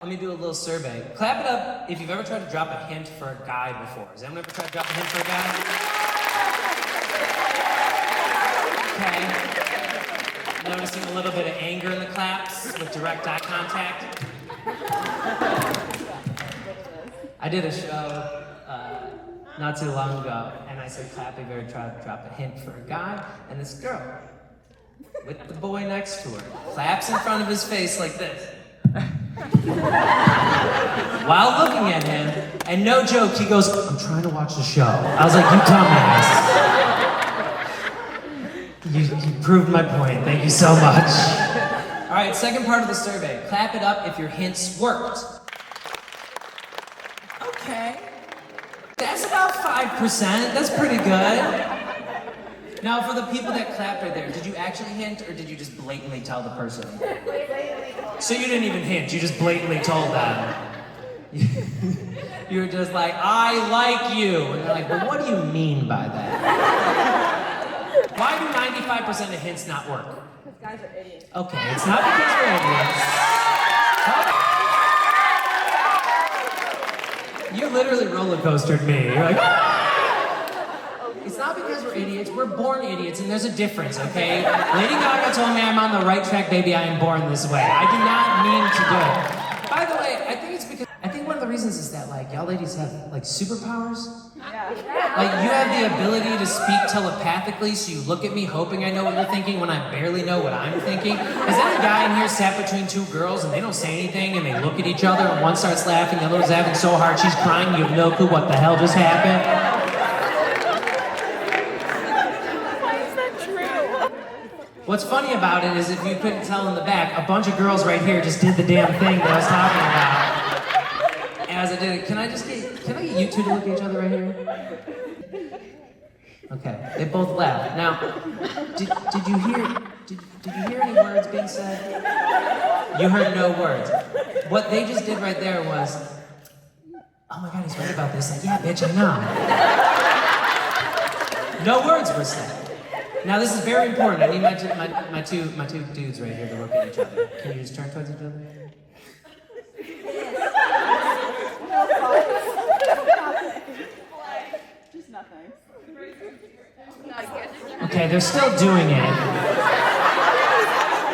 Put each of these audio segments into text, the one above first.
Let me do a little survey. Clap it up if you've ever tried to drop a hint for a guy before. Has anyone ever tried to drop a hint for a guy? Okay. Noticing a little bit of anger in the claps with direct eye contact. I did a show not too long ago, and I said, clap if you ever tried to drop a hint for a guy, and this girl, with the boy next to her, claps in front of his face like this. While looking at him, and no joke, he goes, I'm trying to watch the show. I was like, you dumbass. You proved my point, thank you so much. All right, second part of the survey. Clap it up if your hints worked. Okay. That's about 5%, that's pretty good. Now, for the people that clapped right there, did you actually hint, or did you just blatantly tell the person? So you didn't even hint, you just blatantly told them. You were just like, I like you. And they're like, well, what do you mean by that? Why do 95% of hints not work? Because guys are idiots. Okay, it's not because we're idiots. You literally roller coastered me. You're like, ah! It's not because we're idiots, we're born idiots, and there's a difference, okay? Lady Gaga told me I'm on the right track, baby, I am born this way. I did not mean to do it. By the way, I think one of the reasons is that, like, y'all ladies have, like, superpowers. Yeah. Like, you have the ability to speak telepathically, so you look at me hoping I know what you're thinking when I barely know what I'm thinking. Has any guy in here sat between two girls and they don't say anything and they look at each other and one starts laughing, the other one's laughing so hard she's crying, you have no clue what the hell just happened? What's funny about it is if you couldn't tell in the back, a bunch of girls right here just did the damn thing that I was talking about. And as I did it, can I get you two to look at each other right here? Okay, they both laughed. Now, did you hear any words being said? You heard no words. What they just did right there was, oh my God, he's right about this. Like, yeah, bitch, I know. No words were said. Now this is very important. I need my two dudes right here to look at each other. Can you just turn towards each other? Just nothing. Okay, they're still doing it.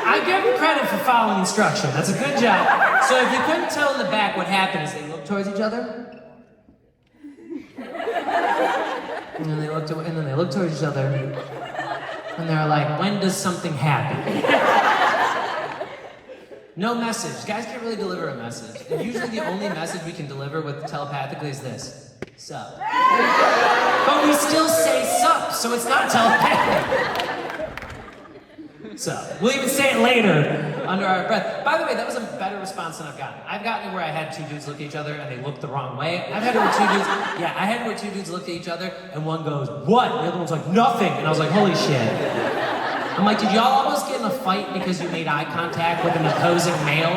I give them credit for following instruction. That's a good job. So if you couldn't tell in the back, what happened is they looked towards each other. And then they looked towards each other. And they're like, when does something happen? No message. Guys can't really deliver a message. And usually the only message we can deliver with telepathically is this. Sup. But we still say sup, so it's not telepathic. Sup. We'll even say it later under our breath. By the way, that was a better response than I've gotten. I've gotten it where I had two dudes look at each other and they looked the wrong way. I've had it where two dudes looked at each other and one goes, what? And the other one's like, nothing. And I was like, holy shit. I'm like, did y'all almost get in a fight because you made eye contact with an opposing male?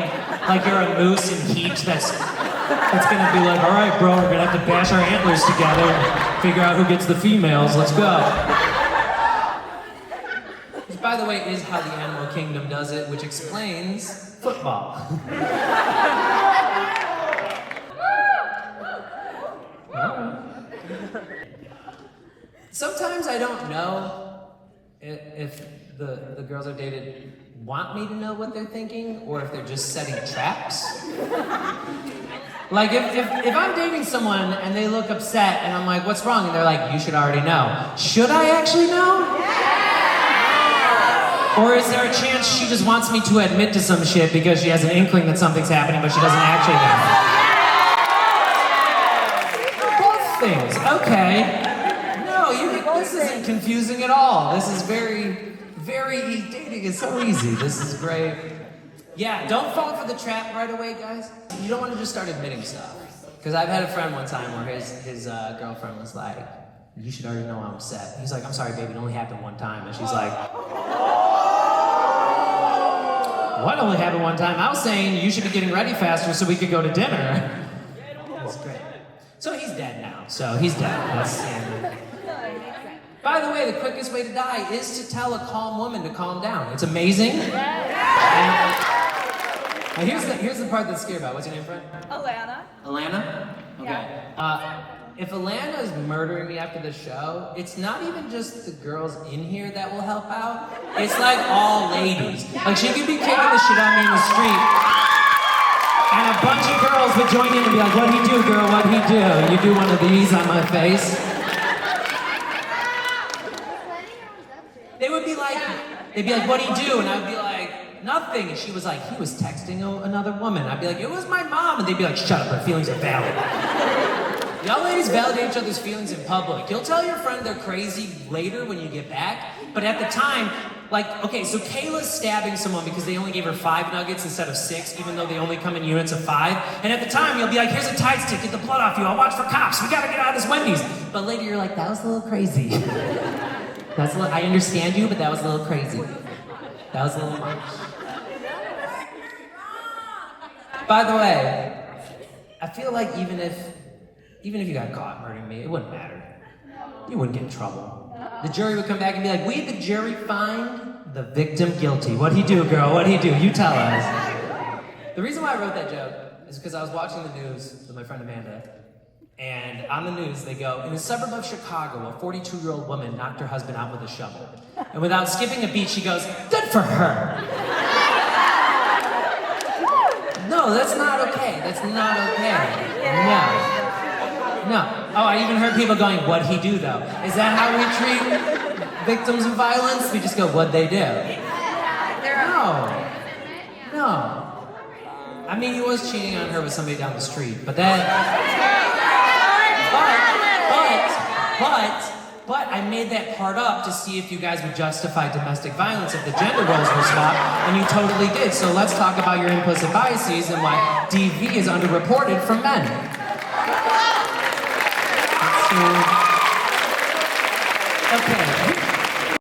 Like you're a moose in heat that's gonna be like, all right, bro, we're gonna have to bash our antlers together and figure out who gets the females. Let's go. Which, by the way, is how the animal kingdom does it, which explains football. Sometimes I don't know if the girls I've dated want me to know what they're thinking or if they're just setting traps. Like if I'm dating someone and they look upset and I'm like, what's wrong? And they're like, you should already know. Should I actually know? Yeah! Or is there a chance she just wants me to admit to some shit because she has an inkling that something's happening but she doesn't actually know? Both things, okay. This isn't confusing at all. This is very, very dating is so easy. This is great. Yeah, don't fall for the trap right away, guys. You don't want to just start admitting stuff. Because I've had a friend one time where his girlfriend was like, you should already know I'm upset. He's like, I'm sorry, baby, it only happened one time. And she's like, what only happened one time? I was saying you should be getting ready faster so we could go to dinner. That's great. So he's dead now. So he's dead. That's the end. By the way, the quickest way to die is to tell a calm woman to calm down. It's amazing. Now here's the part that's scary about. What's your name, friend? Alana. Alana? Okay. Yeah. If Alana's murdering me after the show, it's not even just the girls in here that will help out. It's like all ladies. Like she could be kicking the shit out of me in the street, and a bunch of girls would join in and be like, "What'd he do, girl? What'd he do? You do one of these on my face?" They'd be like, "What'd he do?" And I'd be like, "Nothing." And she was like, "He was texting another woman." I'd be like, "It was my mom." And they'd be like, "Shut up, her feelings are valid." Y'all ladies validate each other's feelings in public. You'll tell your friend they're crazy later when you get back, but at the time, like, okay, so Kayla's stabbing someone because they only gave her 5 nuggets instead of 6, even though they only come in units of 5. And at the time, you'll be like, "Here's a Tide stick, get the blood off you, I'll watch for cops, we gotta get out of this Wendy's." But later you're like, "That was a little crazy." I understand you, but that was a little crazy. That was a little much. By the way, I feel like even if you got caught murdering me, it wouldn't matter. You wouldn't get in trouble. The jury would come back and be like, "We, the jury, find the victim guilty." What'd he do, girl? What'd he do? You tell us. The reason why I wrote that joke is because I was watching the news with my friend Amanda, and on the news they go, "In a suburb of Chicago, a 42-year-old woman knocked her husband out with a shovel." And without skipping a beat, she goes, "Good for her." No, that's not okay. That's not okay. No. Oh, I even heard people going, "What'd he do, though?" Is that how we treat victims of violence? We just go, "What'd they do?" No. I mean, he was cheating on her with somebody down the street, but But I made that part up to see if you guys would justify domestic violence if the gender roles were swapped, and you totally did. So let's talk about your implicit biases and why DV is underreported from men. Okay.